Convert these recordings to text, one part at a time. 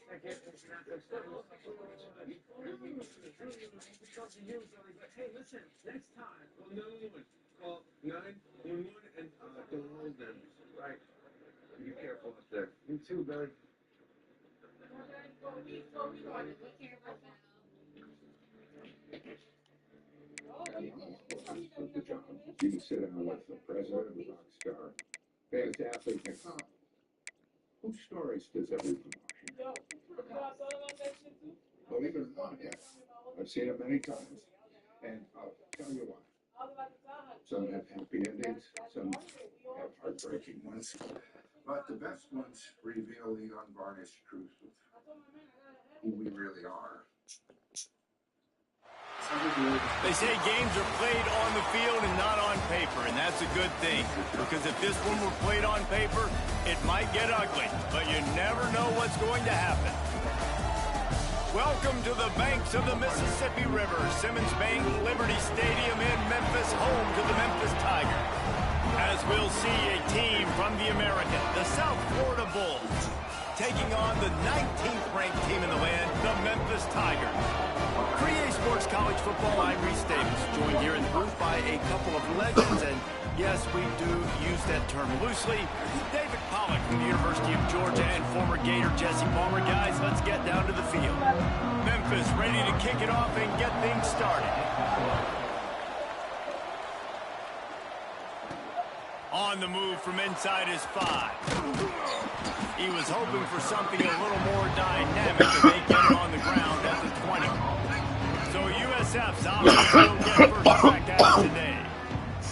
Hey, listen, next time, call 911. Call 911 and don't hold them. Right. Be careful up there. You too, Billy. The job. You can sit down with the president, the rock star, famous athlete, and cop. Whose stories does everyone watch? Believe it or not, yes. I've seen it many times. And I'll tell you why. Some have happy endings, some have heartbreaking ones. But the best ones reveal the unvarnished truth of who we really are. They say games are played on the field and not on paper, and that's a good thing. Because if this one were played on paper, it might get ugly. But you never know what's going to happen. Welcome to the banks of the Mississippi River, Simmons Bank Liberty Stadium in Memphis, home to the Memphis Tigers. As we'll see a team from the American, the South Florida Bulls, taking on the 19th ranked team in the land, the Memphis Tigers. For EA Sports College Football, I'm Reese Davis, joined here in the booth by a couple of legends, and yes, we do use that term loosely. David Pollack from the University of Georgia and former Gator Jesse Palmer. Guys, let's get down to the field. Memphis ready to kick it off and get things started. On the move from inside his 5. He was hoping for something a little more dynamic, and they get it on the ground at the 20. So USF's offense will get first crack at it today.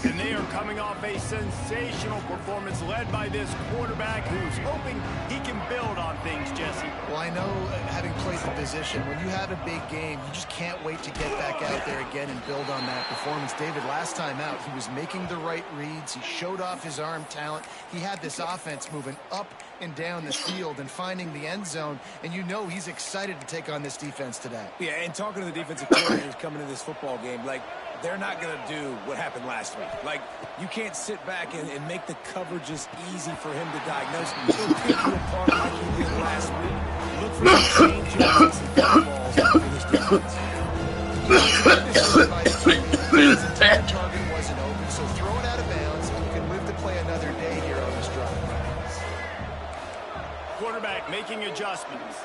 And they are coming off a sensational performance led by this quarterback who's hoping he can build on things, Jesse. Well, I know, having played the position, when you have a big game, you just can't wait to get back out there again and build on that performance. David, last time out, he was making the right reads. He showed off his arm talent. He had this offense moving up and down the field and finding the end zone, and you know he's excited to take on this defense today. Yeah, and talking to the defensive coordinators coming to this football game, like, they're not going to do what happened last week. Like, you can't sit back and make the coverages easy for him to diagnose. He'll pick you apart like he did last week. Look for some changes and some balls for this defense. His target wasn't open, so throw it out of bounds, and you can live to play another day here on this drive. Quarterback making adjustments.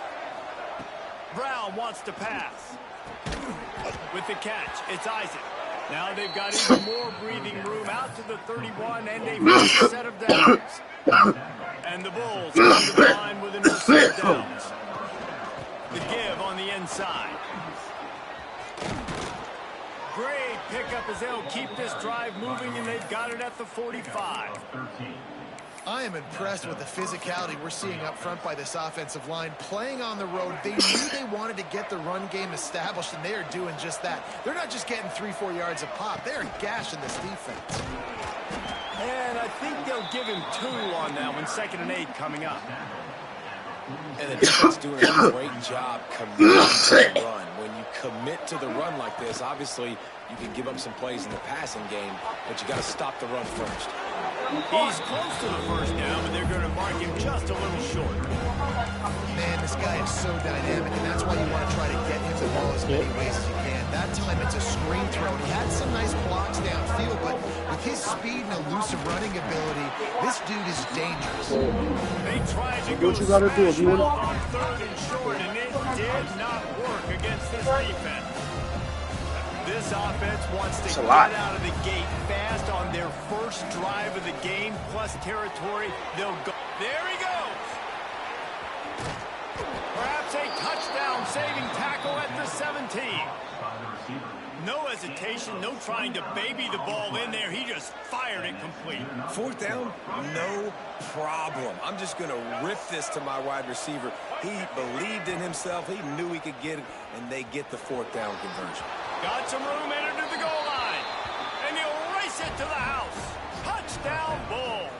Brown wants to pass. With the catch, it's Isaac. Now they've got even more breathing room out to the 31 and a first set of downs. And the Bulls come to the line with another set of downs. The give on the inside. Great pickup as they'll keep this drive moving, and they've got it at the 45. I am impressed with the physicality we're seeing up front by this offensive line. Playing on the road, they knew they wanted to get the run game established, and they are doing just that. They're not just getting 3-4 yards a pop. They're gashing this defense. And I think they'll give him 2 on that one. 2nd and 8 coming up. And the defense doing a great job committing to the run. When you commit to the run like this, obviously you can give up some plays in the passing game, but you got to stop the run first. He's close to the first down, but they're going to mark him just a little short. Man, this guy is so dynamic, and that's why you want to try to get him the ball as many ways as you can. That time it's a screen throw. He had some nice blocks downfield, but with his speed and elusive running ability, this dude is dangerous. They tried to go smash mouth on 3rd and short, and it did not work against this defense. This offense wants to get out of the gate fast on their first drive of the game, plus territory. They'll go. There he goes. Perhaps a touchdown-saving tackle at the 17. No hesitation, no trying to baby the ball in there. He just fired it complete. 4th down, no problem. I'm just going to rip this to my wide receiver. He believed in himself. He knew he could get it, and they get the 4th down conversion. Got some room, entered to the goal line. And he'll race it to the house. Touchdown, Bulls.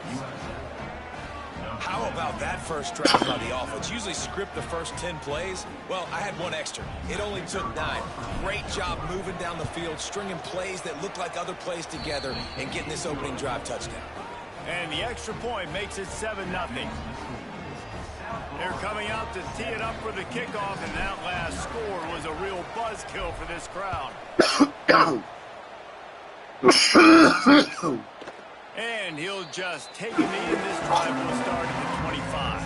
How about that first drive by the offense? Usually script the first 10 plays. Well, I had one extra. It only took 9. Great job moving down the field, stringing plays that look like other plays together, and getting this opening drive touchdown. And the extra point makes it 7-0. They're coming out to tee it up for the kickoff, and that last score was a real buzzkill for this crowd. And he'll just take a knee, and this drive will start at the 25.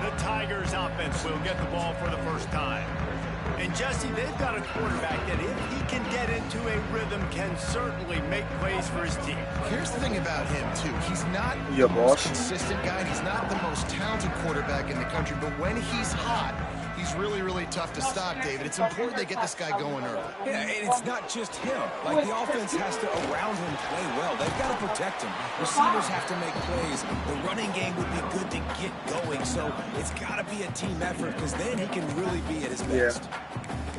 The Tigers offense will get the ball for the first time. And Jesse, they've got a quarterback that if he can get into a rhythm can certainly make plays for his team. Here's the thing about him, too. He's not the most consistent guy. He's not the most talented quarterback in the country. But when he's hot, he's really, really tough to stop, David. It's important they get this guy going early. Yeah, and it's not just him. Like, the offense has to, around him, play well. They've got to protect him. Receivers have to make plays. The running game would be good to get going. So it's got to be a team effort because then he can really be at his best.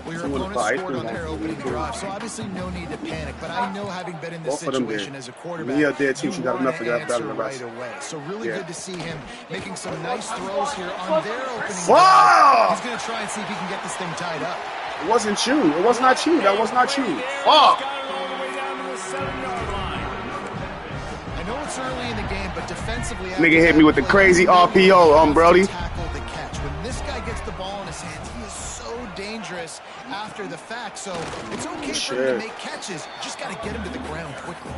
Well, your opponent scored on their opening drive, so obviously no need to panic. But I know, having been in this situation as a quarterback, you want to answer right away. So really good to see him making some nice throws here on their opening drive. He's going to try and see if he can get this thing tied up. It wasn't you. It was not you. That was not you. Oh! I know it's early in the game, but defensively, nigga hit me with the crazy RPO, Brody. Tackle the catch. When this guy gets the ball in his hands, he is so dangerous after the fact. So it's okay for him to make catches. Just got to get him to the ground quickly.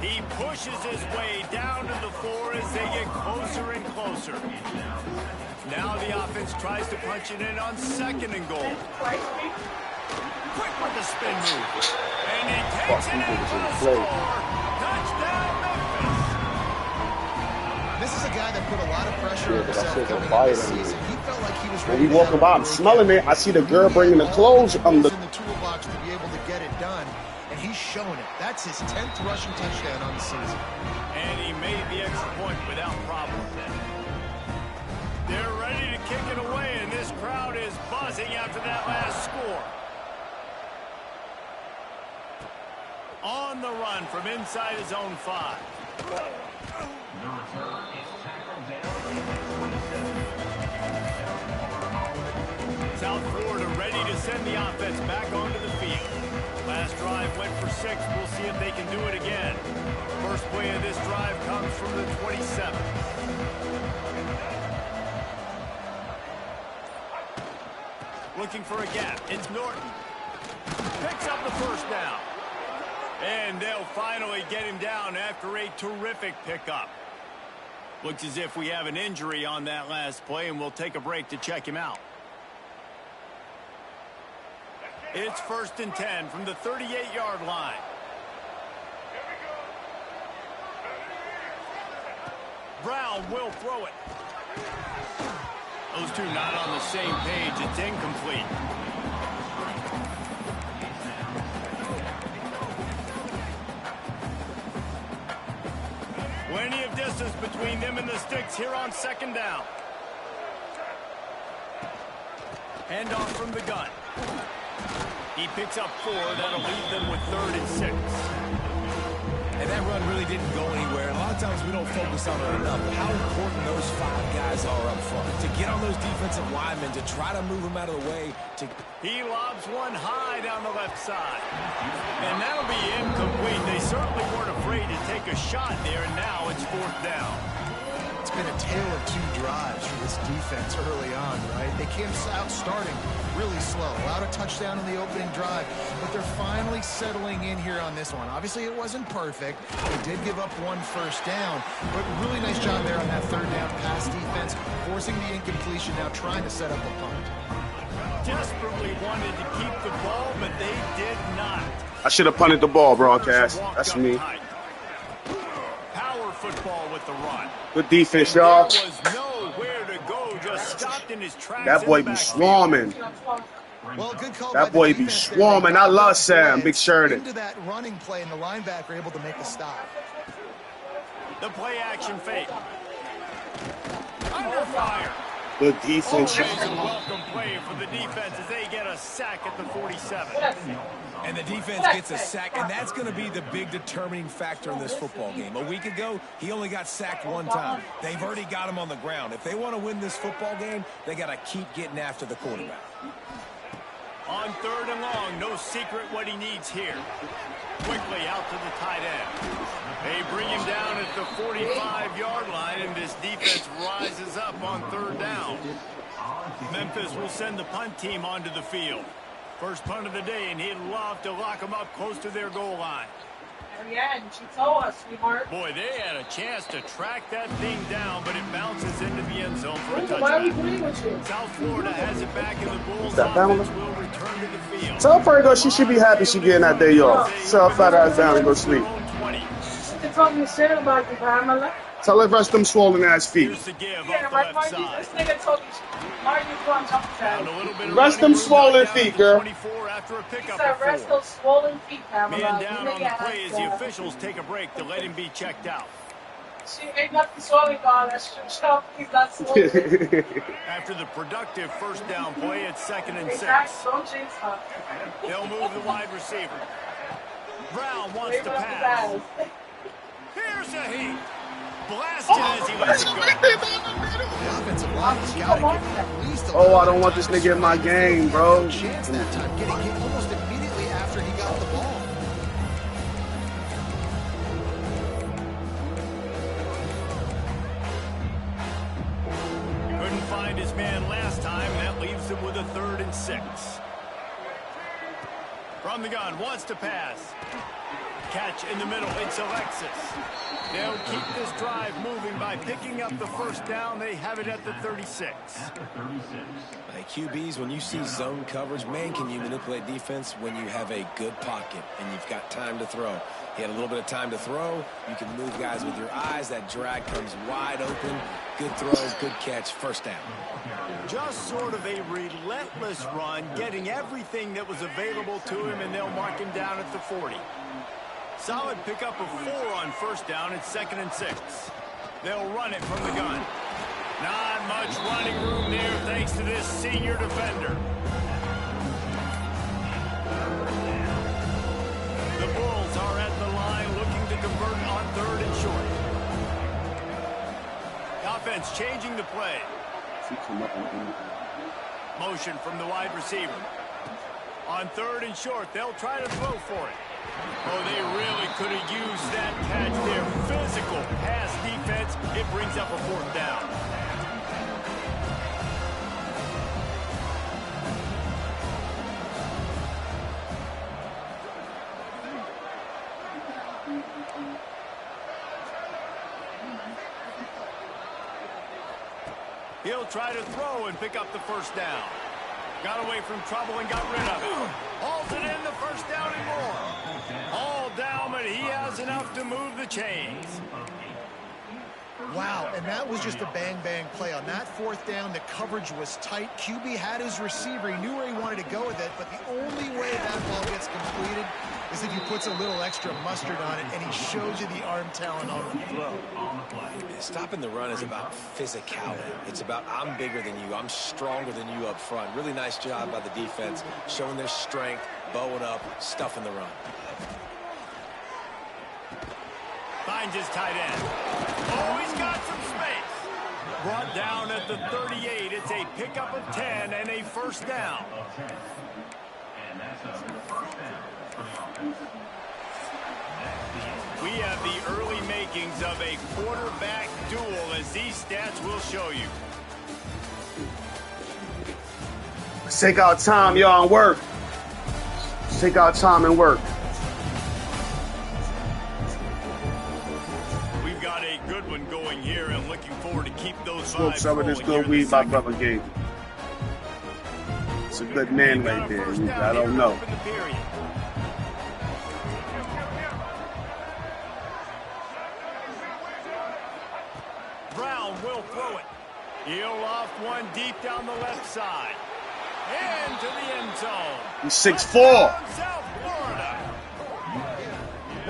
He pushes his way down to the floor as they get closer and closer. Now the offense tries to punch it in on 2nd and goal. Quick with the spin move. And he takes it in for the score. Touchdown, Memphis. This is a guy that put a lot of pressure on himself coming into the season. He felt like he was ready. When we walking by, I'm smelling it. I see the girl bringing the clothes. In the toolbox to be able to get it done, and he's showing it. That's his 10th rushing touchdown on the season. And he made the extra point without problem. They're ready to kick it away, and this crowd is buzzing after that last score. On the run from inside his own 5. South Florida ready to send the offense back onto the field. Last drive went for 6. We'll see if they can do it again. First play of this drive comes from the 27. Looking for a gap. It's Norton. Picks up the first down. And they'll finally get him down after a terrific pickup. Looks as if we have an injury on that last play, and we'll take a break to check him out. It's 1st and 10 from the 38-yard line. Brown will throw it. Those two not on the same page. It's incomplete. Plenty of distance between them and the sticks here on 2nd down. Handoff from the gun. He picks up 4. That'll leave them with 3rd and 6. And that run really didn't go anywhere. A lot of times we don't focus on it enough. How important those 5 guys are up front. To get on those defensive linemen, to try to move them out of the way. He lobs one high down the left side. And that'll be incomplete. They certainly weren't afraid to take a shot there, and now it's 4th down. It's been a tale of 2 drives for this defense early on, right? They came out starting really slow, allowed a touchdown in the opening drive, but they're finally settling in here on this one. Obviously, it wasn't perfect. They did give up 1 first down, but really nice job there on that 3rd down pass defense, forcing the incompletion, now trying to set up a punt. Desperately wanted to keep the ball, but they did not. I should have punted the ball, broadcast. That's me. Power football with the run. Good defense, y'all. There was nowhere to go, just stopped in his tracks. That boy be swarming. Well, good call. That boy be swarming. I love Sam, big shirted. Into that running play, and the linebacker able to make the stop. The play action fake. Under fire. Good defense. A welcome play for the defense as they get a sack at the 47. And the defense gets a sack, and that's going to be the big determining factor in this football game. A week ago, he only got sacked 1 time. They've already got him on the ground. If they want to win this football game, they got to keep getting after the quarterback. On 3rd and long, no secret what he needs here. quickly out to the tight end. They bring him down at the 45-yard line, and this defense rises up on 3rd down. Memphis will send the punt team onto the field. First punt of the day, and he'd love to lock them up close to their goal line. Yeah, and she told us, sweetheart. Boy, they had a chance to track that thing down, but it bounces into the end zone for a touchdown. South Florida has it back in the Bulls. Offense will return to the field. Tell Fergo she should be happy she getting that day off. Shut her fat ass down and go sleep. She told me shit about you, Pamela. Tell her rest them swollen ass feet. Here's the give Yeah, off the right, left Margie? side. This nigga told me Margie from Found a little bit of Rest running them room swollen down feet, to girl. 24 after a He pickup said, of 4. rest those swollen feet, Pamela. Man down on the play as the officials take a break to let him be checked out. She ain't nothing swollen, God. That's true. He's not swollen. After the productive first down play, it's 2nd and 6. Exactly. Don't jinx her. They'll move the wide receiver. Brown wants Wave to it up the pass. bag. Here's a heat. Blasted as he lets it go. The offensive line has got to get at least a Oh, I don't want this nigga in my game, bro. chance that time, getting hit almost immediately after he got the ball. Couldn't find his man last time. That leaves him with a 3rd and 6. From the gun, wants to pass. Catch in the middle, it's Alexis. They'll keep this drive moving by picking up the first down. They have it at the 36. Hey, QBs, when you see zone coverage, man, can you manipulate defense when you have a good pocket and you've got time to throw. He had a little bit of time to throw. You can move guys with your eyes. That drag comes wide open. Good throw, good catch, first down. Just sort of a relentless run, getting everything that was available to him, and they'll mark him down at the 40. Solid pickup of 4 on first down. It's 2nd and 6. They'll run it from the gun. Not much running room there thanks to this senior defender. The Bulls are at the line looking to convert on 3rd and short. Offense changing the play. Motion from the wide receiver. On 3rd and short, they'll try to throw for it. Oh, they really could have used that catch there. Physical pass defense. It brings up a 4th down. He'll try to throw and pick up the first down. Got away from trouble and got rid of it. Hauls it in, the first down and more. All down, but he has enough to move the chains. Wow, and that was just a bang-bang play. On that 4th down, the coverage was tight. QB had his receiver. He knew where he wanted to go with it, but the only way that ball gets completed is if he puts a little extra mustard on it, and he shows you the arm talent on the throw. Stopping the run is about physicality. It's about I'm bigger than you. I'm stronger than you up front. Really nice job by the defense, showing their strength, bowing up, stuffing the run. Finds his tight end. Oh, he's got some space. Brought down at the 38. It's a pickup of 10 and a first down. We have the early makings of a quarterback duel, as these stats will show you. Let's take our time, y'all, and work. Let's take our time and work. We've got a good one going here, and looking forward to keep those Smoke vibes some of this rolling good here in weed the my second. brother gave me. It's a good man Got right a there. first down I don't here know. to open the period. Brown will throw it. He'll loft one deep down the left side. Into the end zone. He's 6'4". South Florida.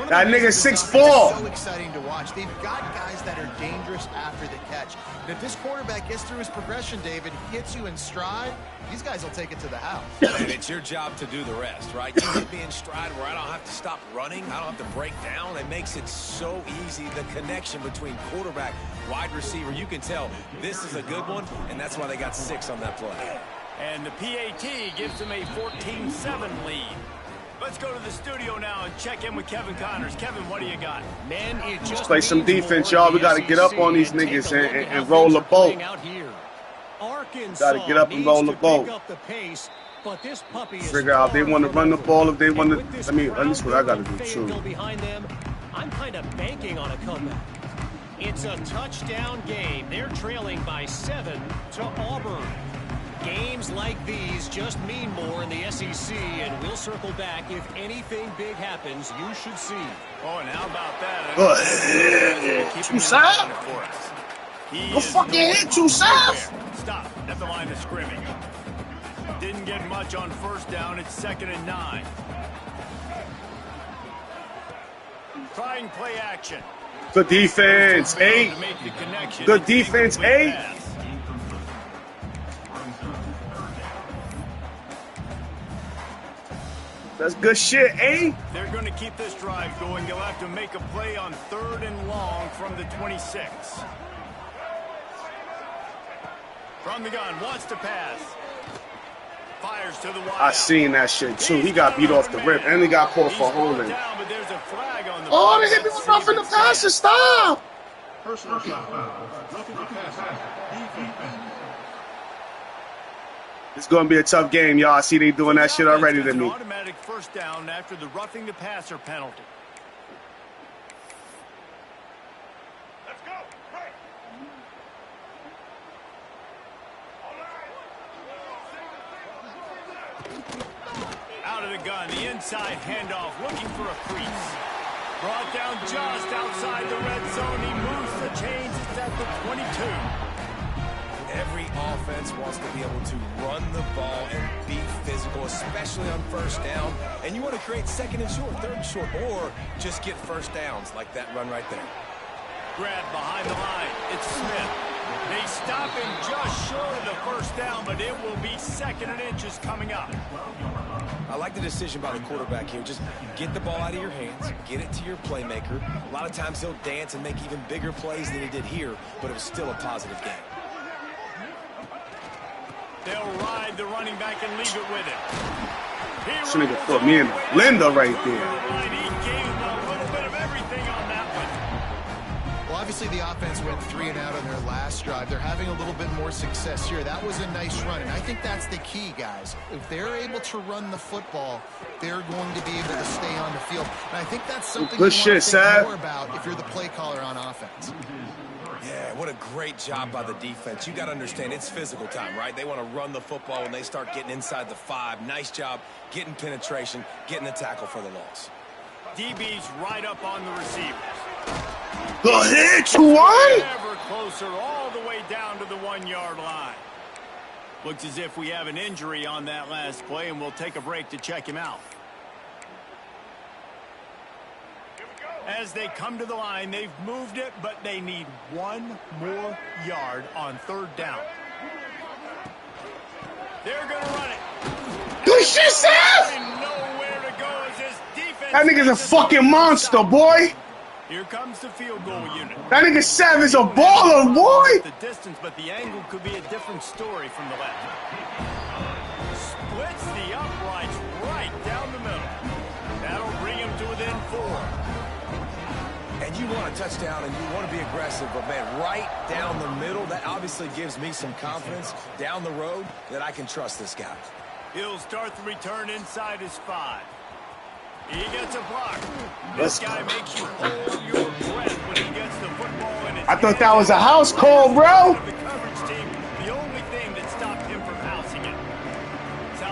That nigga 6'4". It's so exciting to watch. They've got guys that are dangerous after the catch. And if this quarterback gets through his progression, David, he hits you in stride, these guys will take it to the house. And it's your job to do the rest, right? You hit me in stride where I don't have to stop running. I don't have to break down. It makes it so easy. The connection between quarterback, wide receiver, you can tell this is a good one, and that's why they got 6 on that play. And the PAT gives them a 14-7 lead. Let's go to the studio now and check in with Kevin Connors. Kevin, what do you got? Man, it just Play some defense, y'all. We got to get up on these niggas and roll the boat. Got to get up and roll the boat. Figure out if they want to run the ball, if they want to. I mean, at least what I got to do too. I'm kind of banking on a comeback. It's a touchdown game. They're trailing by 7 to Auburn. Games like these just mean more in the SEC, and we'll circle back if anything big happens. You should see. Oh, and how about that? Too soft? Go fucking hit, too soft. Stop at the line of scrimmage. Didn't get much on first down. It's 2nd and 9. Trying play action. Good defense, 8. Good defense, 8. That's good shit, eh? They're going to keep this drive going. They'll have to make a play on 3rd and long from the 26. From the gun, wants to pass. Fires to the wide. I seen that shit too. He got beat off the rip and he got caught for holding. Oh, they hit me with roughing the passer. Stop! Personal foul. Roughing the passer. It's going to be a tough game, y'all. I see they doing that shit already to me. Automatic first down after the roughing the passer penalty. Let's go. Right. Out of the gun, the inside handoff, looking for a crease. Brought down just outside the red zone. He moves the chains. It's at the 22. Every offense wants to be able to run the ball and be physical, especially on first down. And you want to create 2nd and short, 3rd and short, or just get first downs like that run right there. Grab behind the line. It's Smith. They stop him just short of the first down, but it will be 2nd and inches coming up. I like the decision by the quarterback here. Just get the ball out of your hands, get it to your playmaker. A lot of times he'll dance and make even bigger plays than he did here, but it was still a positive game. They'll ride the running back and leave it with him. This nigga put me in Linda right there. He gave him a little bit of everything on that one. Well, obviously the offense went 3 and out on their last drive. They're having a little bit more success here. That was a nice run, and I think that's the key, guys. If they're able to run the football, they're going to be able to stay on the field. And I think that's something good you want shit, to think Sad. more about if you're the play caller on offense. Yeah, what a great job by the defense. You got to understand, it's physical time, right? They want to run the football when they start getting inside the 5. Nice job getting penetration, getting the tackle for the loss. DB's right up on the receivers. Go ahead, 2-1. Ever closer, all the way down to the 1-yard line. Looks as if we have an injury on that last play, and we'll take a break to check him out. As they come to the line, they've moved it, but they need 1 more yard on 3rd down. They're going to run it. Good shit, Seth! Nowhere to go as this defense. That nigga's a fucking monster, boy. Here comes the field goal unit. That nigga Seth is a baller, boy. The distance, but the angle could be a different story from the left. Splits the uprights right down the middle. That'll bring him to within 4. And you want a touchdown and you want to be aggressive, but man, right down the middle, that obviously gives me some confidence down the road that I can trust this guy. He'll start the return inside his 5. He gets a block. This guy makes you hold your breath when he gets the football in his I thought that was a house call, bro. The coverage team, the only thing that stopped him from housing it.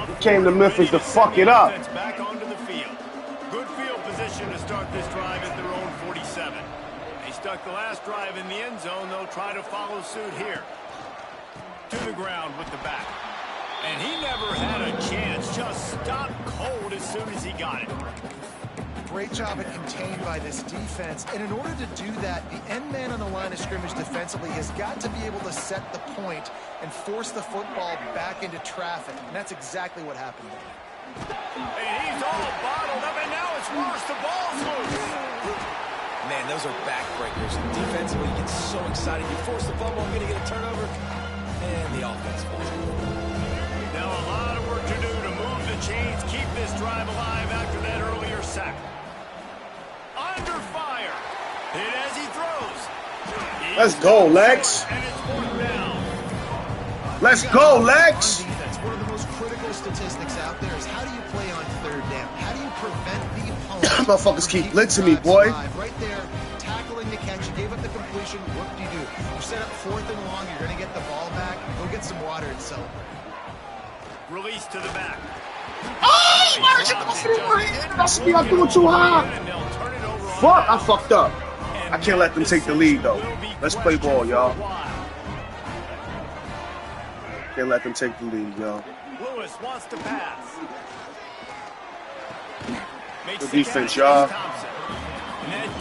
He came to Memphis to fuck it up. Back onto the field. Good field position to start this drive at their own 47. They stuck the last drive in the end zone. They'll try to follow suit here. To the ground with the back. And he never had a chance. Just stopped cold as soon as he got it. Great job at contained by this defense. And in order to do that, the end man on the line of scrimmage defensively has got to be able to set the point and force the football back into traffic. And that's exactly what happened there. And he's all bottled up, and now it's worse. The ball's loose. Man, those are backbreakers. Defensively, you get so excited. You force the fumble, I'm going to get a turnover. And the offense falls. Now a lot of work to do to move the chains, keep this drive alive after that earlier sack. Under fire. Hit as he throws. Let's go, Lex. And it's 4th down. Let's go, Lex. One of the most critical statistics out there is how do you play on 3rd down? How do you prevent the opponent? Motherfuckers keep blitzing me, boy. Right there, tackling the catch. You gave up the completion. What do? You set up 4th and long. You're going to get the ball back. Go get some water and celebrate. Release to the back. Oh, why did you go through my hand? That's me. I threw it too high. Fuck, I fucked up. I can't let them take the lead, though. Let's play ball, y'all. Can't let them take the lead, y'all. Lewis wants to pass. Good defense, y'all.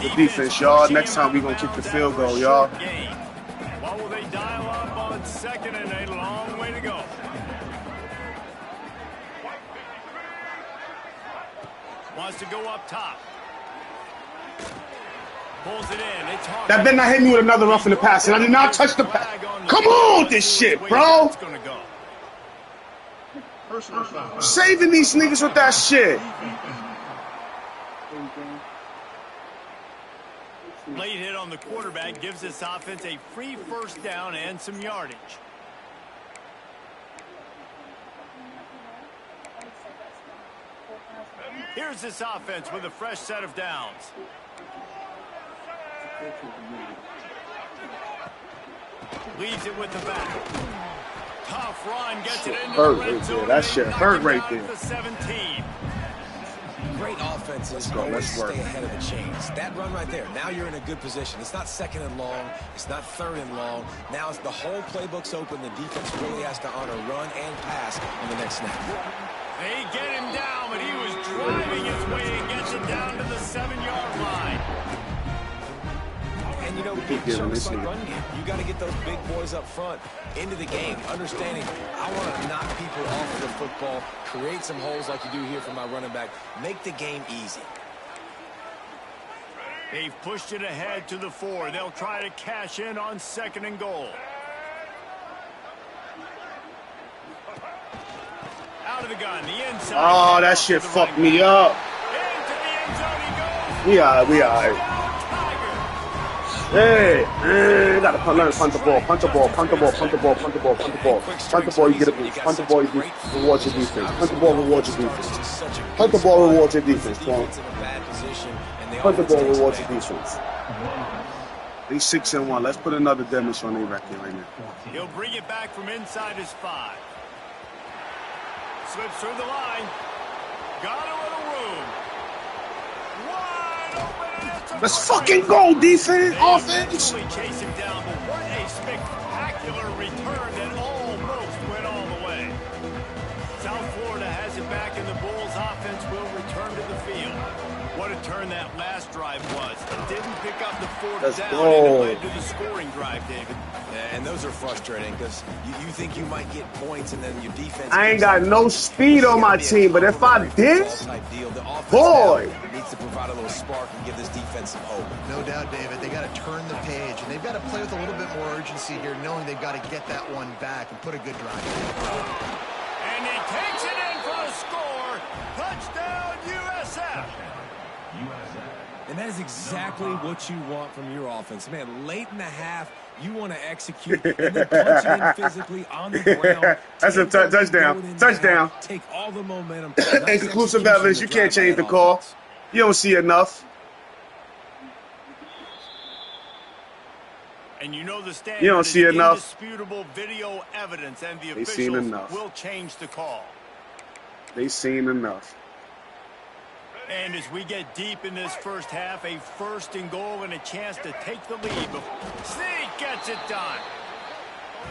Good defense, y'all. Next time we gonna kick the field goal, y'all. What will they dial up on 2nd and a long way to go? Wants to go up top. Pulls it in. It's hard. That better not hit me with another rough in the pass, and I did not touch the pass. Come on with this shit, bro. Saving these niggas with that shit. Late hit on the quarterback gives this offense a free 1st down and some yardage. Here's this offense with a fresh set of downs. Leaves it with the back. Tough run gets it into the red zone. That shit hurt right there. The 17. Great offenses always stay ahead of the chains. That run right there, now you're in a good position. It's not 2nd and long. It's not 3rd and long. Now it's the whole playbook's open. The defense really has to honor run and pass on the next snap. They get him down, but he was driving his way and gets it down to the 7-yard line. And, you know, big chunks like run game. You got to get those big boys up front into the game, understanding I want to knock people off of the football, create some holes like you do here for my running back, make the game easy. They've pushed it ahead to the 4. They'll try to cash in on 2nd and goal. Out of the gun, the inside. Oh, that shit fucked me up. Into the end zone he goes. We alright. Hey, you gotta learn to punt the ball, punt the ball, punt the ball, punt the ball, punt the ball, punt the ball. Punt the ball, you get a boost. Punt the ball, you reward your defense. Punt the ball, reward your defense. Punt the ball, reward your defense, Paul. Punt the ball, reward your defense. They 6-1. Let's put another damage on their record right now. He'll bring it back from inside his 5. Slips through the line. Got a little room. Wide open. Let's fucking go, defense, offense. Chase him down, but what a spectacular return that almost went all the way. South Florida has it back, and the Bulls offense will return to the field. What a turn that last drive was. It didn't pick up the 4th down, and it led to the scoring drive, David. And those are frustrating because you think you might get points and then your defense. I ain't got no speed on my team, but if I did, boy, needs to provide a little spark and give this defense some hope. No doubt, David. They got to turn the page, and they've got to play with a little bit more urgency here, knowing they've got to get that one back and put a good drive in. And he takes it in for the score. Touchdown, USF. And that is exactly what you want from your offense. Man, late in the half, you want to execute and then punch it in physically on the ground. That's a touchdown. Touchdown. Take all the momentum. Inconclusive evidence. You can't change the call. You don't see enough. And you know the standard. You don't see enough. Indisputable video evidence, and the officials will change the call. They seen enough. And as we get deep in this first half, a 1st and goal and a chance to take the lead. Sneak gets it done.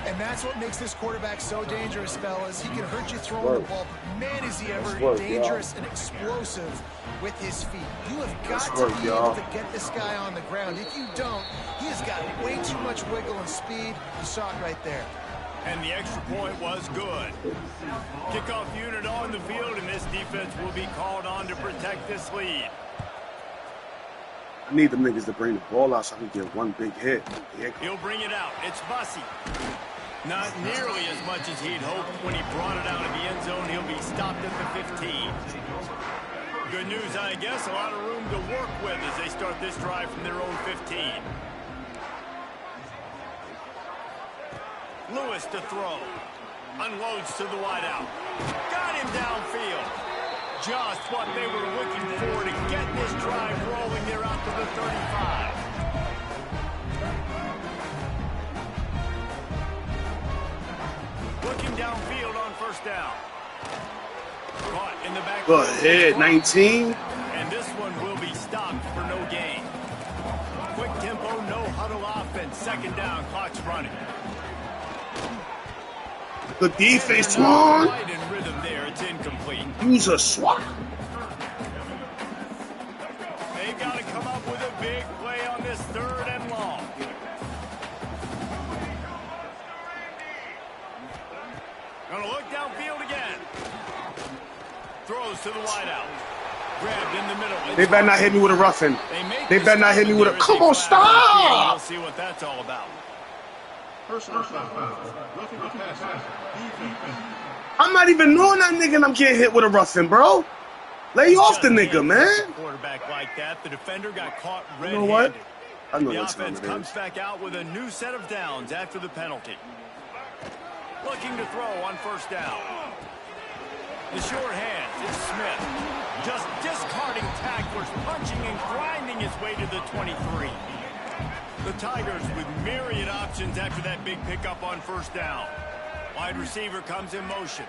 And that's what makes this quarterback so dangerous, fellas. He can hurt you throwing the ball, but man, is he ever dangerous and explosive with his feet. You have got to be able to get this guy on the ground. If you don't, he has got way too much wiggle and speed. You saw it right there. And the extra point was good. Kickoff unit on the field, and this defense will be called on to protect this lead. I need them niggas to bring the ball out so I can get one big hit. He'll bring it out. It's Bussy. Not nearly as much as he'd hoped when he brought it out of the end zone. He'll be stopped at the 15. Good news, I guess. A lot of room to work with as they start this drive from their own 15. Lewis to throw. Unloads to the wideout. Got him downfield. Just what they were looking for to get this drive rolling. They're out to the 35. Looking downfield on first down. Caught in the back. Go ahead, 19. And this one will be stopped for no gain. Quick tempo, no huddle offense. Second down, clock's running. Good defense, Twan. Right in rhythm there. It's incomplete. Use a swat. They've got to come up with a big play on this third and long. Gonna look downfield again. Throws to the wideout. Grabbed in the middle. They better not hit me with a roughing. They better not hit me with a... Come on, stop! We'll see what that's all about. I'm not even knowing that nigga and I'm getting hit with a roughing, bro. Lay off the nigga, man. Quarterback like that. The defender got caught red-handed. You know what? I know the what time offense it comes is. back out with a new set of downs after the penalty. Looking to throw on first down. The short hands is Smith. Just discarding tacklers, punching and grinding his way to the 23. The Tigers with myriad options after that big pickup on first down. Wide receiver comes in motion.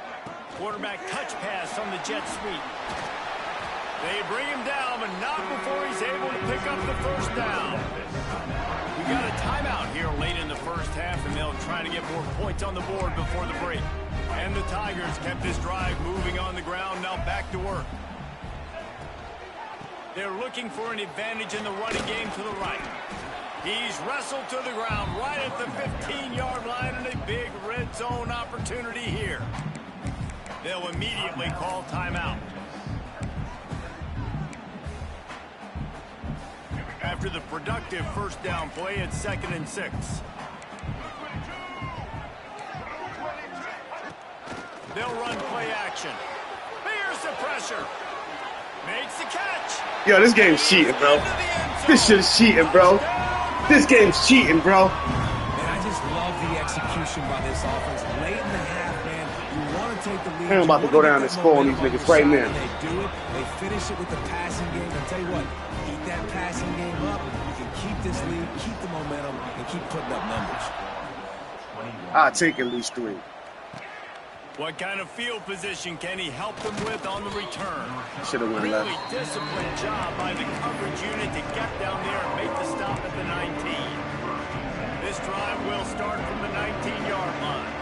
Quarterback touch pass on the jet sweep. They bring him down, but not before he's able to pick up the first down. We got a timeout here late in the first half, and they'll try to get more points on the board before the break. And the Tigers kept this drive moving on the ground, now back to work. They're looking for an advantage in the running game to the right. He's wrestled to the ground right at the 15-yard line, and a big red zone opportunity here. They'll immediately call timeout. After the productive first down play, it's 2nd and 6. They'll run play action. Here's the pressure. Makes the catch. Yo, this game's cheating, bro. This shit is cheating, bro. This game's cheating, bro. Man, I just love the execution by this offense. Late in the half, man, you want to take the lead. I'm about to go down and score on these niggas right now. They do it. They finish it with the passing game. I'll tell you what, keep that passing game up. You can keep this lead, keep the momentum, and keep putting up numbers. I'll take at least 3. What kind of field position can he help them with on the return? Should have went Really left. disciplined job by the coverage unit to get down there and make the stop at the 19. This drive will start from the 19-yard line.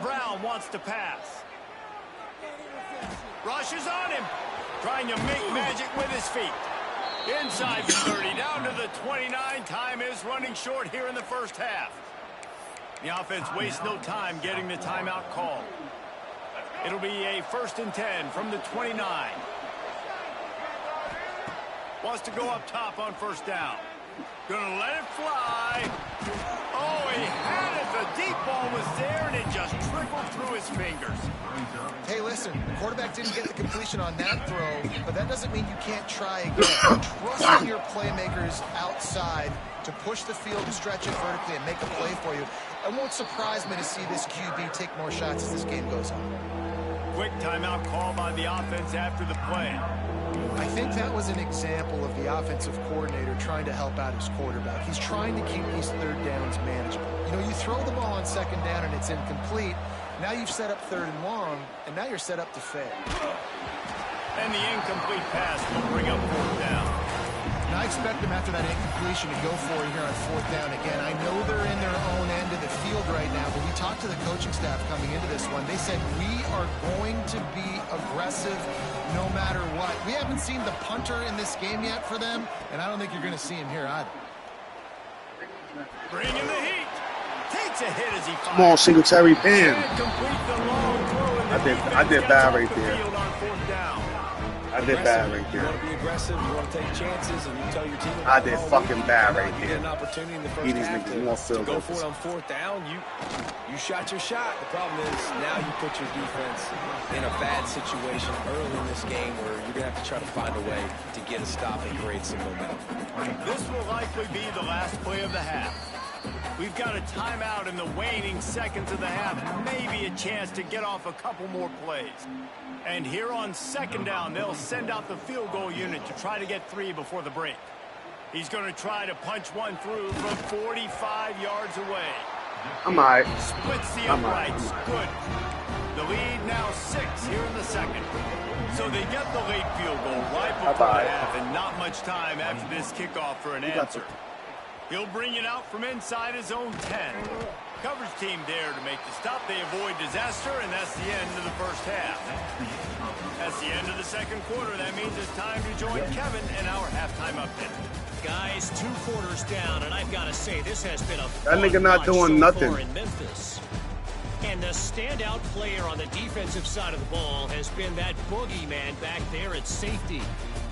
Brown wants to pass. Rushes on him. Trying to make magic with his feet. Inside the 30, down to the 29. Time is running short here in the first half. The offense wastes no time getting the timeout call. It'll be a 1st and 10 from the 29. Wants to go up top on first down. Gonna let it fly. Oh, he had it. The deep ball was there, and it just trickled through his fingers. Hey, listen, the quarterback didn't get the completion on that throw, but that doesn't mean you can't try again. Trust your playmakers outside to push the field, to stretch it vertically, and make a play for you. It won't surprise me to see this QB take more shots as this game goes on. Quick timeout call by the offense after the play. I think that was an example of the offensive coordinator trying to help out his quarterback. He's trying to keep these third downs manageable. You know, you throw the ball on second down and it's incomplete. Now you've set up third and long, and now you're set up to fail. And the incomplete pass will bring up fourth down. And I expect them after that incompletion to go for it here on fourth down again. I know they're in their own end of the field right now, but we talked to the coaching staff coming into this one. They said, we are going to be aggressive no matter what. We haven't seen the punter in this game yet for them, and I don't think you're going to see him here either. Bringing the heat. Takes a hit as he fires. Come on, Singletary, bam. Complete the long throw, and I did bad right there. On fourth down. I I did bad right You there. want to be aggressive, you want to take chances, and you tell your team. I did fucking bad right You there. get an opportunity in the Give first these half niggas more to field go goals. for it on fourth down. You shot your shot. The problem is now you put your defense in a bad situation early in this game where you're going to have to try to find a way to get a stop and create some momentum. This will likely be the last play of the half. We've got a timeout in the waning seconds of the half. Maybe a chance to get off a couple more plays. And here on second down, they'll send out the field goal unit to try to get 3 before the break. He's going to try to punch one through from 45 yards away. I'm all right. Splits the I'm all right. uprights. Good. The lead now 6 here in the second. So they get the late field goal right before the half, and not much time after this kickoff for an answer. He'll bring it out from inside his own 10. Coverage team there to make the stop. They avoid disaster, and that's the end of the first half. That's the end of the second quarter. That means it's time to join Kevin in our halftime update. Guys, 2 quarters down, and I've got to say, this has been a That nigga not doing so nothing. far in Memphis. And the standout player on the defensive side of the ball has been that boogeyman back there at safety.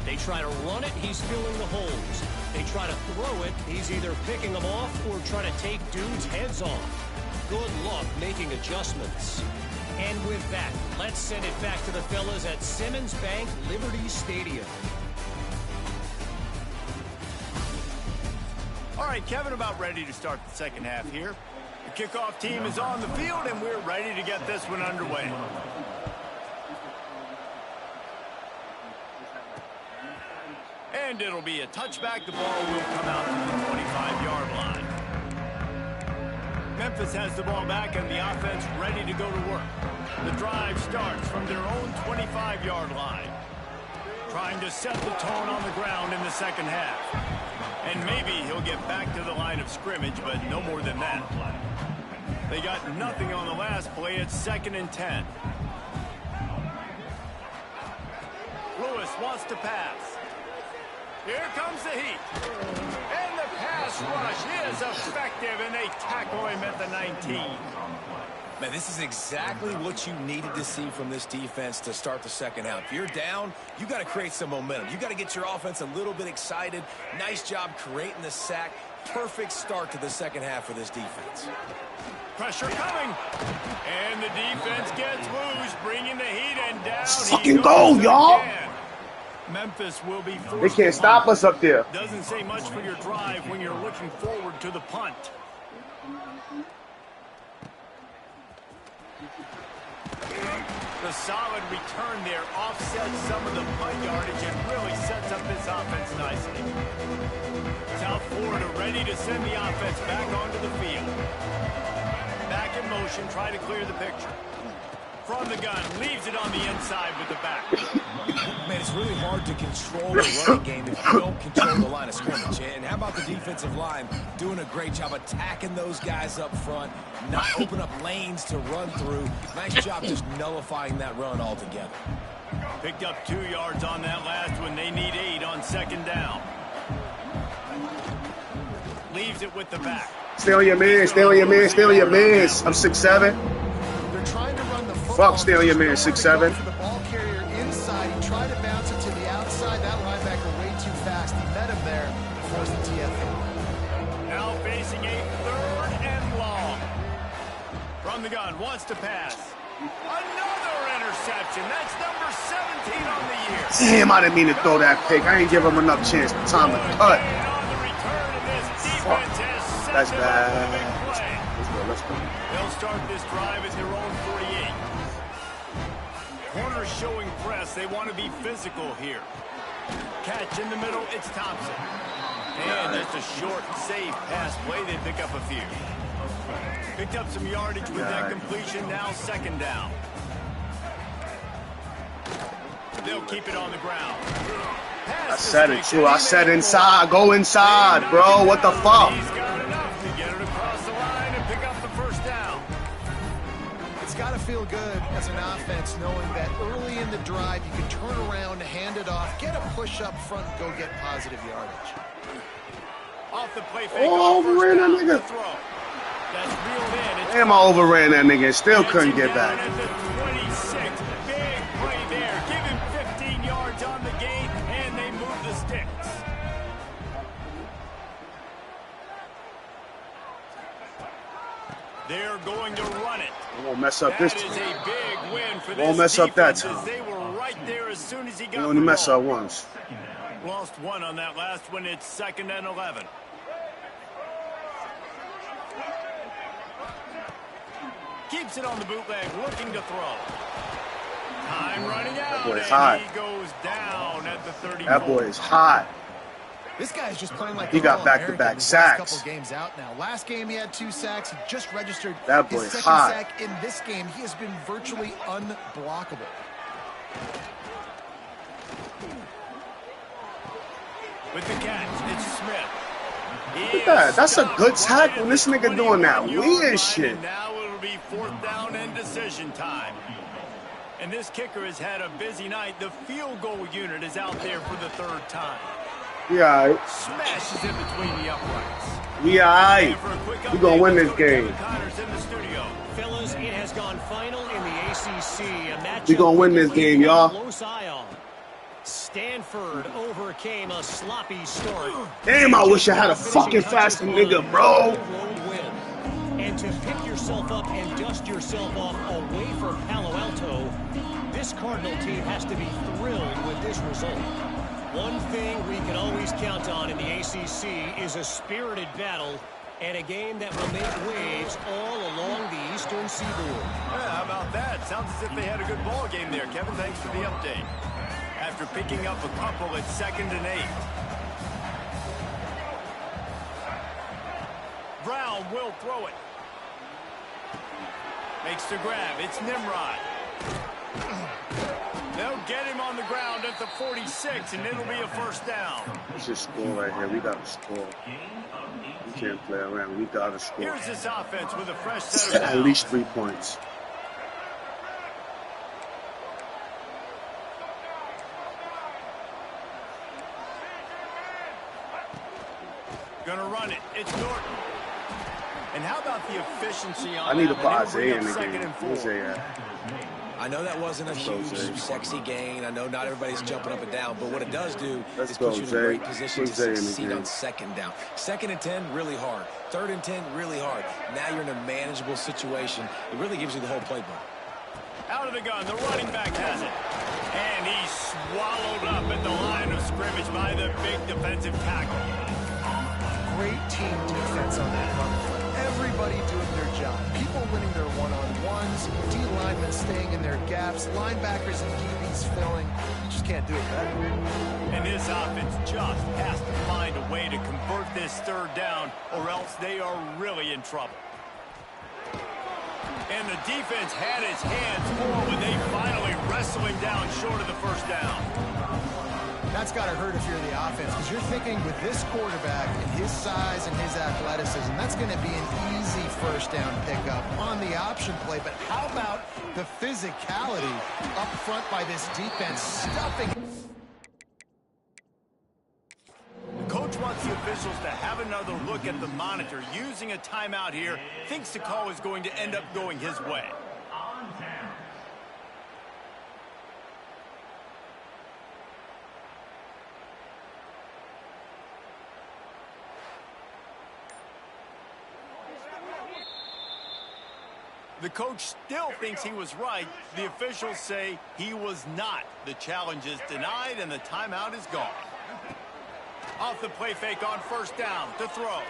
They try to run it, he's filling the holes. They try to throw it, he's either picking them off or trying to take dudes' heads off. Good luck making adjustments. And with that, let's send it back to the fellas at Simmons Bank Liberty Stadium. All right, Kevin, about ready to start the second half here. The kickoff team is on the field, and we're ready to get this one underway. And it'll be a touchback. The ball will come out to the 25-yard line. Memphis has the ball back, and the offense ready to go to work. The drive starts from their own 25-yard line. Trying to set the tone on the ground in the second half. And maybe he'll get back to the line of scrimmage, but no more than that. They got nothing on the last play. It's 2nd and 10. Lewis wants to pass. Here comes the heat. And the pass rush is effective, and they tackle him at the 19. Man, this is exactly what you needed to see from this defense to start the second half. If you're down, you got to create some momentum. You got to get your offense a little bit excited. Nice job creating the sack. Perfect start to the second half for this defense. Pressure coming. And the defense gets loose, bringing the heat and down. Let's fucking go, y'all. Memphis will be forced. They can't stop us up there. Doesn't say much for your drive when you're looking forward to the punt. The solid return there offsets some of the punt yardage and really sets up this offense nicely. South Florida ready to send the offense back onto the field. Back in motion, try to clear the picture. From the gun, leaves it on the inside with the back. Man, it's really hard to control the running game if you don't control the line of scrimmage. And how about the defensive line doing a great job attacking those guys up front, not open up lanes to run through. Nice job just nullifying that run altogether. Picked up 2 yards on that last one. They need 8 on second down. Leaves it with the back. Stay on your man, stay on your man, stay on your man. I'm 6'7". They're trying to run the football. Fuck, stay on your man, 6'7". For the ball carrier inside, he tried to bounce it to the outside. That linebacker way too fast. He met him there, forced the TFA. Now facing a 3rd and long. From the gun, wants to pass. Another interception. That's number 17 on the year. Damn, I didn't mean to throw that pick. I ain't give him enough chance. Time to cut. Fuck. That's bad. Let's go, let's go. They'll start this drive at their own 48. Corners showing press. They want to be physical here. Catch in the middle. It's Thompson. And just a short, safe pass play. They pick up a few. Picked up some yardage with that completion. Now second down. They'll keep it on the ground. I said it too. I said inside. Go inside, bro. What the fuck? He's got enough to get it across the line and pick up the first down. It's got to feel good as an offense knowing that early in the drive you can turn around, hand it off, get a push up front, and go get positive yardage. Off the play fake. Oh, overran that nigga. That's reeled in. It's Damn, I overran that nigga and still couldn't get back. At the 26. Big play there. Give him 15 yards on the They're going to run it. I won't mess up this time. That is a big win for this Won't mess up that defense, time. as they were right there as soon as he You got only the mess ball. up once. Lost one on that last one. It's 2nd and 11. Keeps it on the bootleg, looking to throw. Time running out, boy and hot. he goes down at the 34. That boy is hot. This guy is just playing like He got back-to-back sacks. Couple games out now. Last game he had 2 sacks. He just registered That boy his second hot. sack in this game. He has been virtually unblockable. With the catch, it's Smith. Look at that. That's a good tackle. This nigga doing that weird shit. And now it'll be 4th down and decision time. And this kicker has had a busy night. The field goal unit is out there for the 3rd time. Yeah, Smashes in between the uprights. we alright. We gonna win this game. Fellas, it has gone final in the ACC. A matchup We gonna win this game, y'all. close eye on. Stanford overcame a sloppy start. Damn, I wish I had a fucking faster nigga, bro. And to pick yourself up and dust yourself off away from Palo Alto, this Cardinal team has to be thrilled with this result. One thing we can always count on in the ACC is a spirited battle and a game that will make waves all along the Eastern Seaboard. Yeah, how about that? Sounds as if they had a good ball game there. Kevin, thanks for the update. After picking up a couple at 2nd and 8. Brown will throw it. Makes the grab. It's Nimrod. They'll get him on the ground at the 46, and it'll be a 1st down. Let's just score right here. We gotta score. We can't play around. We gotta score. Here's this offense with a fresh set of At downs. least 3 points. Gonna run it. It's Norton. And how about the efficiency on I need to that put one? It'll bring Isaiah up in the 2nd game. and 4. Where's Isaiah? I know that wasn't a huge, Zay. sexy gain. I know not everybody's jumping up and down, but what it does do Let's is go, put you in Zay. a great position Put to Zay in the succeed game. on 2nd down. 2nd and 10, really hard. 3rd and 10, really hard. Now you're in a manageable situation. It really gives you the whole playbook. Out of the gun, the running back has it. And he's swallowed up at the line of scrimmage by the big defensive tackle. Great team defense on that front foot. Everybody doing their job. People winning their one-on-ones, D-linemen staying in their gaps, linebackers and DBs filling. You just can't do it better. And this offense just has to find a way to convert this 3rd down, or else they are really in trouble. And the defense had his hands full when they finally wrestled him down short of the 1st down. That's got to hurt if you're the offense, because you're thinking with this quarterback and his size and his athleticism, that's going to be an easy 1st down pickup on the option play. But how about the physicality up front by this defense, stuffing? Coach wants the officials to have another look at the monitor. Using a timeout here, thinks the call is going to end up going his way. The coach still thinks he was right. The officials say he was not. The challenge is denied, and the timeout is gone. Off the play fake on 1st down to throw.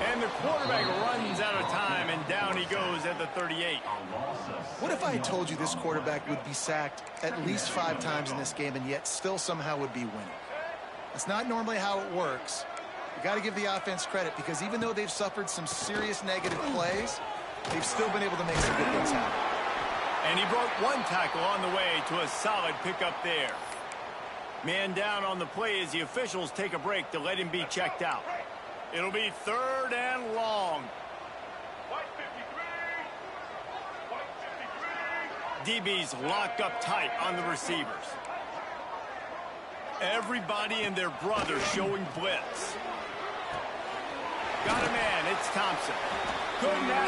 And the quarterback runs out of time, and down he goes at the 38. What if I had told you this quarterback would be sacked at least 5 times in this game and yet still somehow would be winning? That's not normally how it works. You got to give the offense credit, because even though they've suffered some serious negative plays, they've still been able to make some good things happen. And he broke one tackle on the way to a solid pickup there. Man down on the play as the officials take a break to let him be checked out. It'll be 3rd and long. DBs locked up tight on the receivers. Everybody and their brother showing blitz. Got a man, it's Thompson.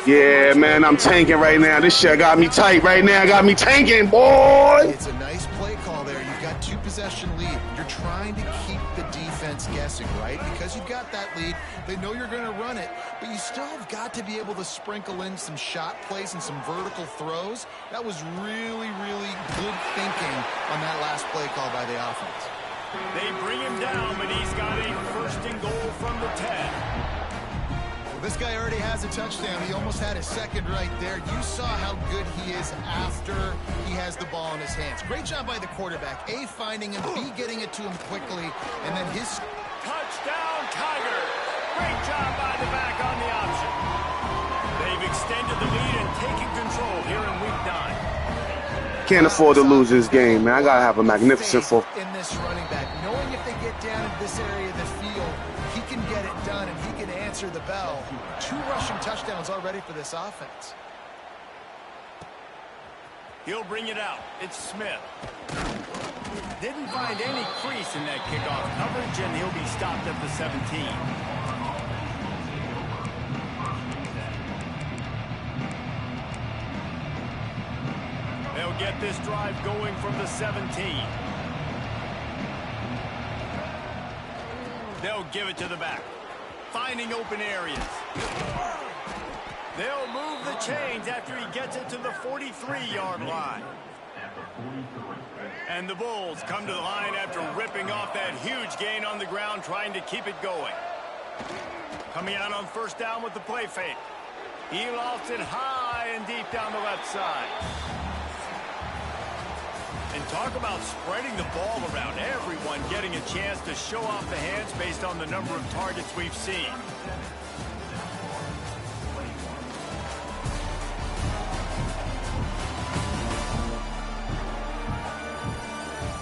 Yeah, man, I'm tanking right now. This shit got me tight right now. Got me tanking, boy. It's a nice play call there. You've got 2-possession lead. You're trying to keep the defense defense guessing, right? Because you've got that lead, they know you're going to run it, but you still have got to be able to sprinkle in some shot plays and some vertical throws. That was really, really good thinking on that last play call by the offense. They bring him down, but he's got a first and goal from the 10. This guy already has a touchdown. He almost had a second right there. You saw how good he is after he has the ball in his hands. Great job by the quarterback. A, finding him, B, getting it to him quickly, and then his... Touchdown, Tiger! Great job by the back on the option. They've extended the lead and taken control here in week 9. Can't afford to lose this game, man. I gotta have a magnificent fourth. In this running back, knowing if they get down into this area of the field, he can get it done and he can answer the bell. 2 rushing touchdowns already for this offense. He'll bring it out. It's Smith. Didn't find any crease in that kickoff coverage, and he'll be stopped at the 17. They'll get this drive going from the 17. They'll give it to the back. Finding open areas. They'll move the chains after he gets it to the 43-yard line. And the Bulls come to the line after ripping off that huge gain on the ground, trying to keep it going. Coming out on first down with the play fake. He lofts it high and deep down the left side. And talk about spreading the ball around, everyone getting a chance to show off the hands based on the number of targets we've seen.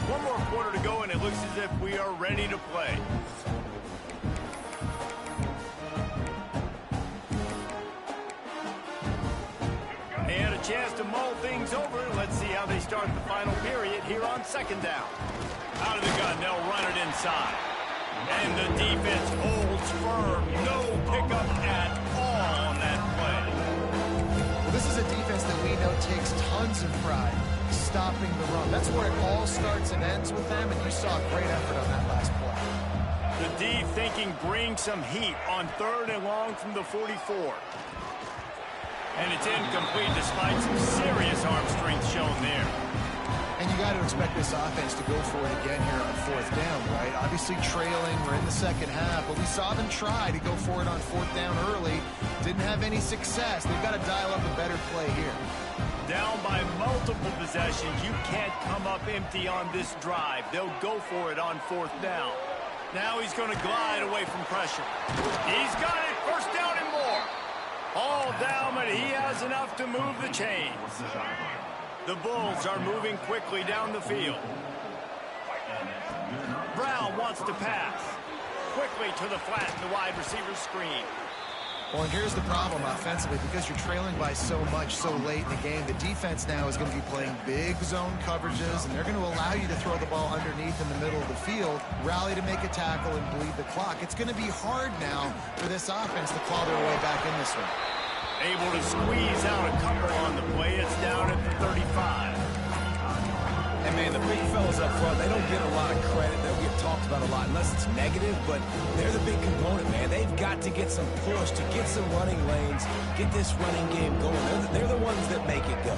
One more quarter to go, and it looks as if we are ready to play. They had a chance to mull things over. Let's see how they start the final period here on second down. Out of the gun, they'll run it inside. And the defense holds firm. No pickup at all on that play. Well, this is a defense that we know takes tons of pride stopping the run. That's where it all starts and ends with them, and you saw a great effort on that last play. The D thinking bring some heat on 3rd and long from the 44. And it's incomplete despite some serious arm strength shown there. And you got to expect this offense to go for it again here on 4th down, right? Obviously trailing, we're in the second half, but we saw them try to go for it on 4th down early. Didn't have any success. They've got to dial up a better play here. Down by multiple possessions, you can't come up empty on this drive. They'll go for it on 4th down. Now he's going to glide away from pressure. He's got it, first down and more. All down, but he has enough to move the chains. The Bulls are moving quickly down the field. Brown wants to pass. Quickly to the flat, the wide receiver screen. Well, and here's the problem offensively, because you're trailing by so much so late in the game, the defense now is going to be playing big zone coverages, and they're going to allow you to throw the ball underneath in the middle of the field, rally to make a tackle, and bleed the clock. It's going to be hard now for this offense to claw their way back in this one. Able to squeeze out a couple on the play. It's down at the 35. And, man, the big fellas up front, they don't get a lot of credit. They don't get talked about a lot unless it's negative, but they're the big component, man. They've got to get some push, to get some running lanes, get this running game going. They're the ones that make it go.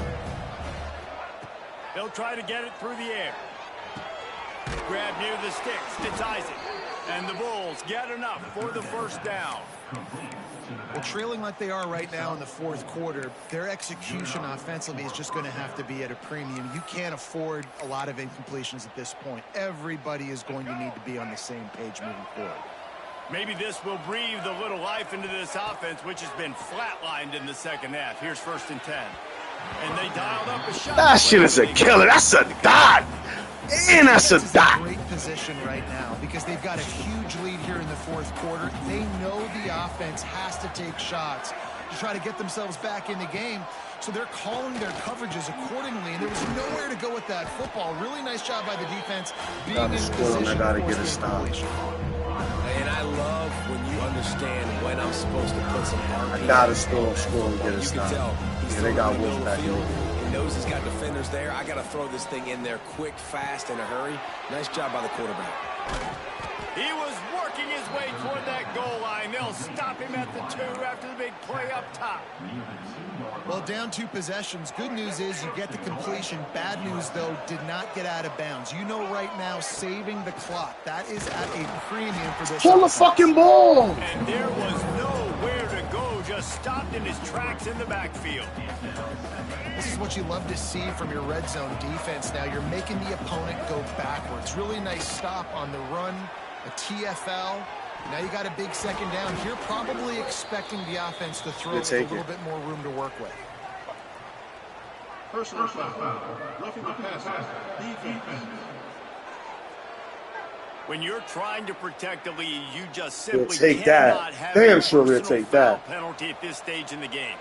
They'll try to get it through the air. Grab near the sticks. It's Isaac. And the Bulls get enough for the first down. Well, trailing like they are right now in the 4th quarter, their execution offensively is just going to have to be at a premium. You can't afford a lot of incompletions at this point. Everybody is going to need to be on the same page moving forward. Maybe this will breathe a little life into this offense, which has been flatlined in the second half. Here's 1st and 10. And they dialed up a shot. That shit is a killer. That's a dot. And that's a dot. Great position right now because they've got a huge lead here in the 4th quarter. They know the offense has to take shots to try to get themselves back in the game. So they're calling their coverages accordingly, and there was nowhere to go with that football. Really nice job by the defense being in position. I gotta get a stop. And I love when you understand when I'm supposed to put some RP. I gotta score and get a You stop. can tell he's Yeah, they got throwing wolves the back middle in of the the field. He knows he's got defenders there. I got to throw this thing in there quick, fast, in a hurry. Nice job by the quarterback. He was working his way toward that goal line. They'll stop him at the 2 after the big play up top. Well, down 2 possessions. Good news is you get the completion. Bad news, though, did not get out of bounds. You know right now, saving the clock. That is at a premium for this. Pull the fucking ball! And there was nowhere to go. Just stopped in his tracks in the backfield. This is what you love to see from your red zone defense now. You're making the opponent go backwards. Really nice stop on the run, a TFL. Now you got a big second down. You're probably expecting the offense to throw with a little bit more room to work with. Personal foul. Roughing the passer. Defense. When you're trying to protect the lead, you just simply take cannot that. have Damn a sure we'll personal take foul that. penalty at this stage in the game.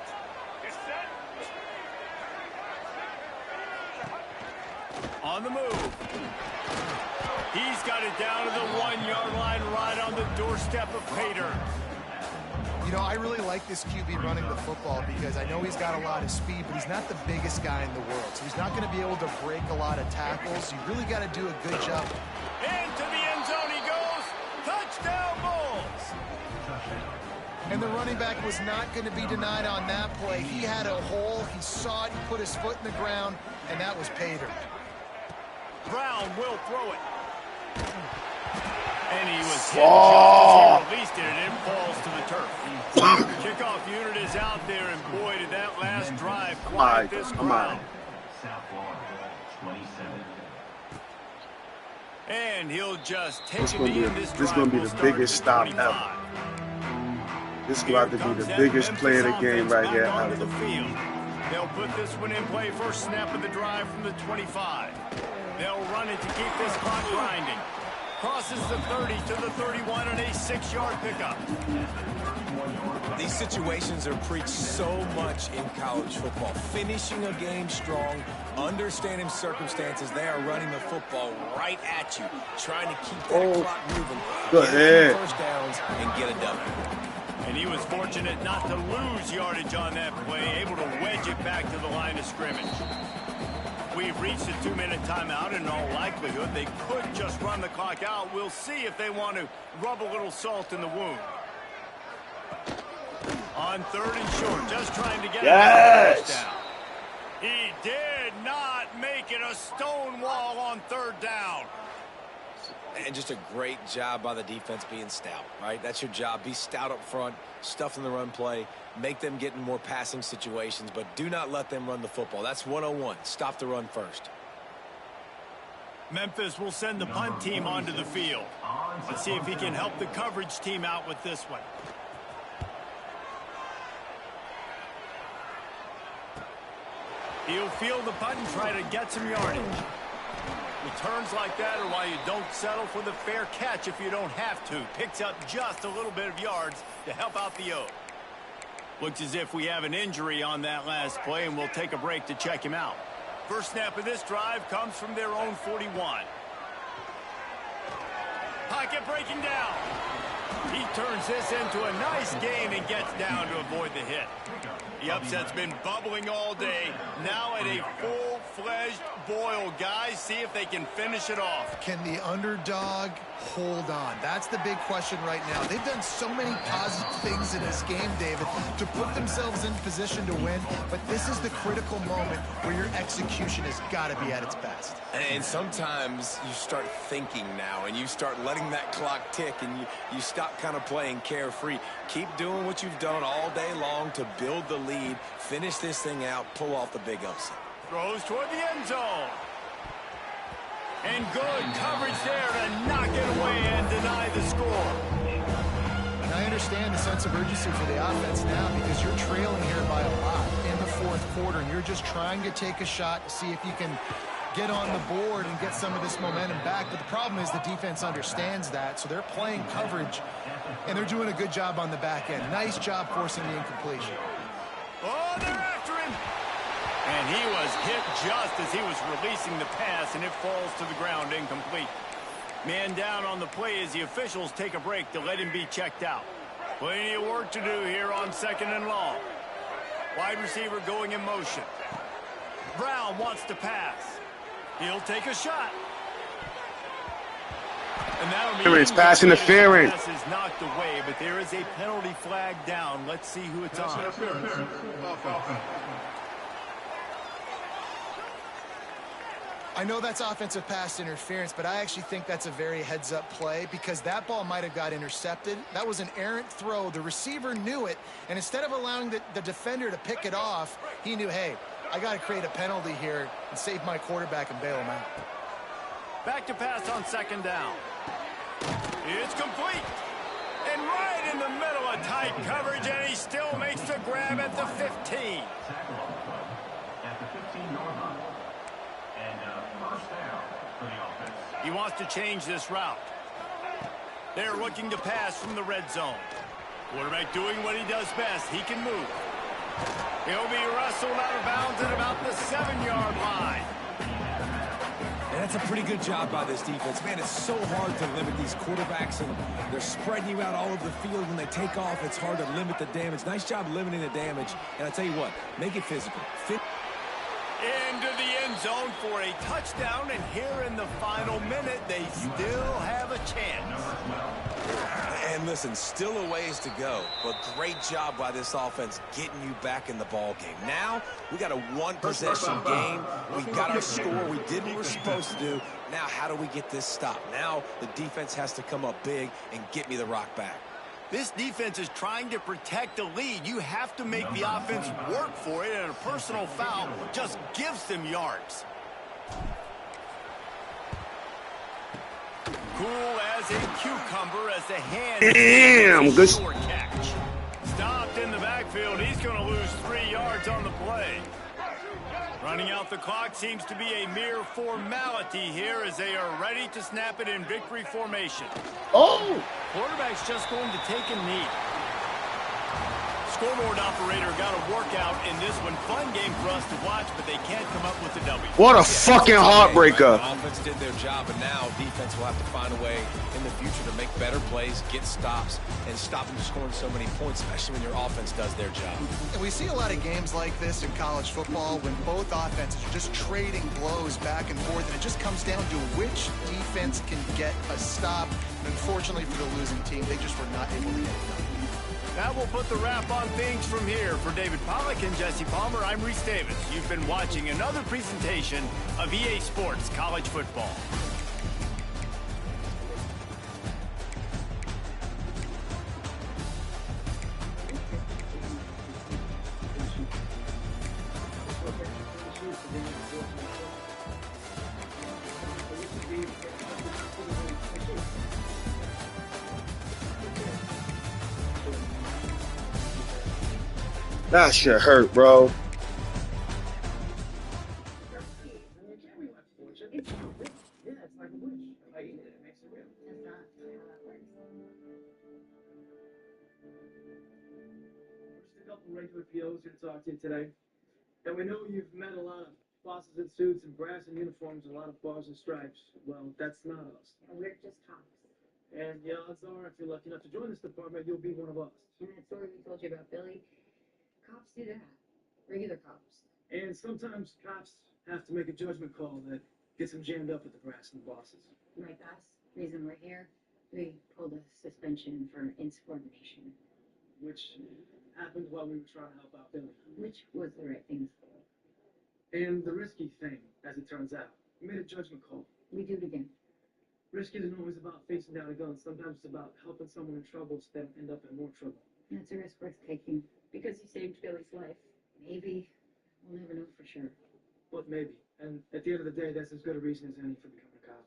On the move. He's got it down to the 1-yard line right on the doorstep of Pater. You know, I really like this QB running the football because I know he's got a lot of speed, but he's not the biggest guy in the world. So he's not going to be able to break a lot of tackles. You really got to do a good job. Into the end zone he goes. Touchdown Bulls. And the running back was not going to be denied on that play. He had a hole. He saw it. He put his foot in the ground, and that was Pater. Brown will throw it. And he was hit just as he released it, and it falls to the turf. Kickoff unit is out there, and boy, did that last drive quiet this crowd. And he'll just take it in. This is going to be the biggest stop ever. This is about to be the biggest play of the game right here. Out of the field. They'll put this one in play first snap of the drive from the 25. They'll run it to keep this clock grinding. Crosses the 30 to the 31 on a 6-yard pickup. These situations are preached so much in college football. Finishing a game strong, understanding circumstances. They are running the football right at you, trying to keep that clock moving. Go ahead. First downs and get a W. And he was fortunate not to lose yardage on that play, able to wedge it back to the line of scrimmage. We've reached a 2-minute timeout. In all likelihood, they could just run the clock out. We'll see if they want to rub a little salt in the wound. On 3rd and short, just trying to get a touchdown. He did not make it a stone wall on 3rd down. And just a great job by the defense being stout, right? That's your job. Be stout up front, stuff in the run play, make them get in more passing situations, but do not let them run the football. That's 101. Stop the run first. Memphis will send the punt team onto the field. Let's see if he can help the coverage team out with this one. He'll field the punt and try to get some yardage. Returns like that are why you don't settle for the fair catch if you don't have to. Picks up just a little bit of yards to help out the O. Looks as if we have an injury on that last play, and we'll take a break to check him out. First snap of this drive comes from their own 41. Pocket breaking down. He turns this into a nice gain and gets down to avoid the hit. The upset's been bubbling all day. Now at a full-fledged boil. Guys, see if they can finish it off. Can the underdog hold on? That's the big question right now. They've done so many positive things in this game, David, to put themselves in position to win, but this is the critical moment where your execution has got to be at its best. And sometimes you start thinking now, and you start letting that clock tick, and you stop kind of playing carefree. Keep doing what you've done all day long to build the lead, finish this thing out, pull off the big upset. Throws toward the end zone. And good coverage there to knock it away and deny the score. And I understand the sense of urgency for the offense now because you're trailing here by a lot in the 4th quarter, and you're just trying to take a shot to see if you can get on the board and get some of this momentum back. But the problem is the defense understands that, so they're playing coverage, and they're doing a good job on the back end. Nice job forcing the incompletion. Oh, they're after him. And he was hit just as he was releasing the pass, and it falls to the ground incomplete. Man down on the play as the officials take a break to let him be checked out. Plenty of work to do here on 2nd and long. Wide receiver going in motion. Brown wants to pass. He'll take a shot. And that'll mean Interference, pass interference. pass is knocked away, but there is a penalty flag down. Let's see who it's on. I know that's offensive pass interference, but I actually think that's a very heads-up play because that ball might have got intercepted. That was an errant throw. The receiver knew it, and instead of allowing the defender to pick it off, he knew, hey, I got to create a penalty here and save my quarterback and bail him out. Back to pass on second down. It's complete. And right in the middle of tight coverage, and he still makes the grab at the 15. He wants to change this route. They're looking to pass from the red zone. Quarterback doing what he does best. He can move. He'll be wrestled out of bounds at about the 7-yard line. And that's a pretty good job by this defense. Man, it's so hard to limit these quarterbacks, and they're spreading you out all over the field. When they take off, it's hard to limit the damage. Nice job limiting the damage. And I tell you what, make it physical. Into the end zone for a touchdown, and here in the final minute, they still have a chance. And listen, still a ways to go, but great job by this offense getting you back in the ball game. Now, we got a one-possession game. We got our score. We did what we're supposed to do. Now, how do we get this stopped? Now, the defense has to come up big and get me the rock back. This defense is trying to protect the lead. You have to make the offense work for it, and a personal foul just gives them yards. Cool as a cucumber as the hand. Damn, good short catch. Stopped in the backfield. He's going to lose 3 yards on the play. Running out the clock seems to be a mere formality here as they are ready to snap it in victory formation. Oh! Quarterback's just going to take a knee. Scoreboard operator got a workout in this one. Fun game for us to watch, but they can't come up with a W. What a fucking heartbreaker. The offense did their job, and now defense will have to find a way in the future to make better plays, get stops, and stop them scoring so many points, especially when your offense does their job. And we see a lot of games like this in college football when both offenses are just trading blows back and forth, and it just comes down to which defense can get a stop. And unfortunately for the losing team, they just were not able to get it done. That will put the wrap on things from here. For David Pollack and Jesse Palmer, I'm Reese Davis. You've been watching another presentation of EA Sports College Football. That shit hurt, bro. Regular POs here to talk to you today. And we know you've met a lot of bosses in suits and brass and uniforms and a lot of bars and stripes. Well, that's not us. We're just cops. And the odds are, if you're lucky enough to join this department, you'll be one of us. And that story we told you about Billy, cops do that. Regular cops. And sometimes cops have to make a judgment call that gets them jammed up with the brass and the bosses. Like us, reason we're here, we pulled a suspension for insubordination. Which happened while we were trying to help out Billy. Which was the right thing to do. And the risky thing, as it turns out, we made a judgment call. We do it again. Risk isn't always about facing down a gun. Sometimes it's about helping someone in trouble so they don't end up in more trouble. That's a risk worth taking. Because you saved Billy's life. Maybe. We'll never know for sure. But maybe. And at the end of the day, that's as good a reason as any for becoming a cop.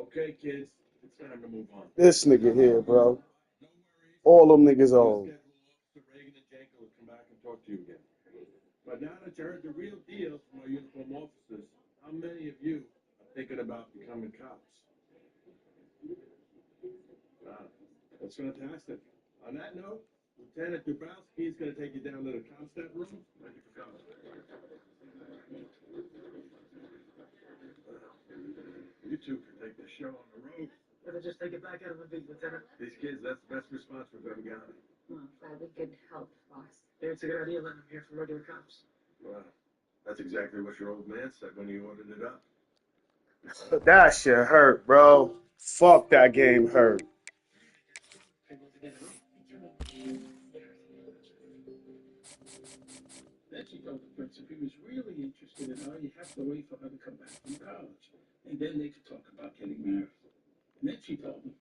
Okay, kids, it's time to move on. This nigga here, bro. All them niggas on. Reagan and Janko will come back and talk to you again. But now that you heard the real deal from our uniform officers, how many of you are thinking about becoming cops? That's fantastic. On that note, Lieutenant Dubrowski is going to take you down to the ComStat room. Thank you for coming. You two can take the show on the road. Better just take it back out of the beat, Lieutenant. These kids, that's the best response we've ever gotten. Well, glad we could help, boss. Yeah, it's a good idea letting them hear from regular cops. Well, that's exactly what your old man said when he ordered it up. That shit hurt, bro. Fuck, that game hurt. Then she told the prince if he was really interested in her, you have to wait for her to come back from college. And then they could talk about getting married. And then she told him